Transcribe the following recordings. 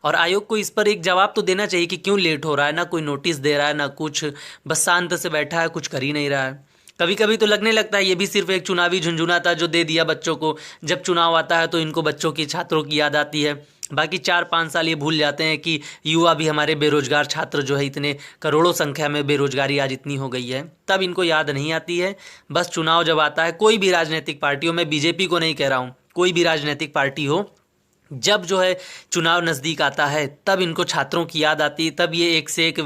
और आयोग को इस पर एक जवाब तो देना चाहिए कि क्यों लेट हो रहा है। ना कोई नोटिस दे रहा है ना कुछ, बस शांत से बैठा है, कुछ कर ही नहीं रहा है। कभी कभी तो लगने लगता है ये भी सिर्फ एक चुनावी झुंझुना था जो दे दिया बच्चों को। जब चुनाव आता है तो इनको बच्चों की, छात्रों की याद आती है। बाकी 4-5 साल ये भूल जाते हैं कि युवा भी हमारे बेरोजगार छात्र जो है, इतने करोड़ों संख्या में बेरोजगारी आज इतनी हो गई है, तब इनको याद नहीं आती है। बस चुनाव जब आता है, कोई भी राजनीतिक पार्टी हो, मैं बीजेपी को नहीं कह रहा हूँ, कोई भी राजनीतिक पार्टी हो, जब जो है चुनाव नज़दीक आता है तब इनको छात्रों की याद आती है। तब ये एक से एक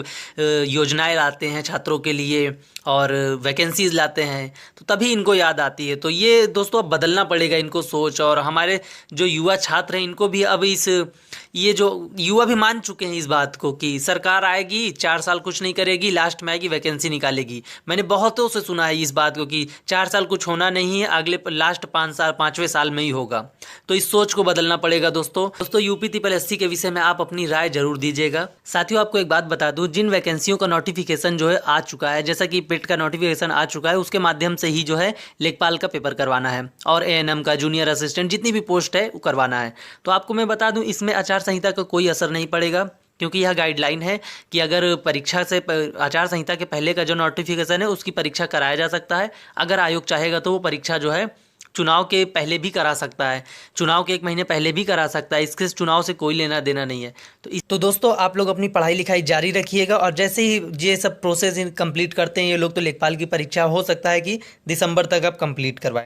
योजनाएं लाते हैं छात्रों के लिए और वैकेंसीज लाते हैं, तो तभी इनको याद आती है। तो ये दोस्तों अब बदलना पड़ेगा इनको सोच, और हमारे जो युवा छात्र हैं इनको भी अब ये जो युवा भी मान चुके हैं इस बात को कि सरकार आएगी, 4 साल कुछ नहीं करेगी, लास्ट में आएगी वैकेंसी निकालेगी। मैंने बहुतों से सुना है इस बात को कि 4 साल कुछ होना नहीं है, अगले लास्ट 5 साल, 5वें साल में ही होगा। तो इस सोच को बदलना पड़ेगा दोस्तों यूपी ट्रिपल एससी के विषय में आप अपनी राय जरूर दीजिएगा। साथियों, आपको एक बात बता दूं, जिन वैकेंसियों का नोटिफिकेशन जो है आ चुका है, जैसा कि पेट का नोटिफिकेशन आ चुका है, उसके माध्यम से ही जो है लेखपाल का पेपर करवाना है और एएनएम का, जूनियर असिस्टेंट, जितनी भी पोस्ट है वो करवाना है। तो आपको मैं बता दूं, इसमें आचार संहिता का कोई असर नहीं पड़ेगा, क्योंकि यह गाइडलाइन है कि अगर परीक्षा से, आचार संहिता के पहले का जो नोटिफिकेशन है उसकी परीक्षा कराया जा सकता है। अगर आयोग चाहेगा तो वो परीक्षा जो है चुनाव के पहले भी करा सकता है, चुनाव के 1 महीने पहले भी करा सकता है। इसके चुनाव से कोई लेना देना नहीं है। तो दोस्तों, आप लोग अपनी पढ़ाई लिखाई जारी रखिएगा, और जैसे ही ये सब प्रोसेस कंप्लीट करते हैं ये लोग, तो लेखपाल की परीक्षा हो सकता है कि दिसंबर तक आप कंप्लीट करवाएं।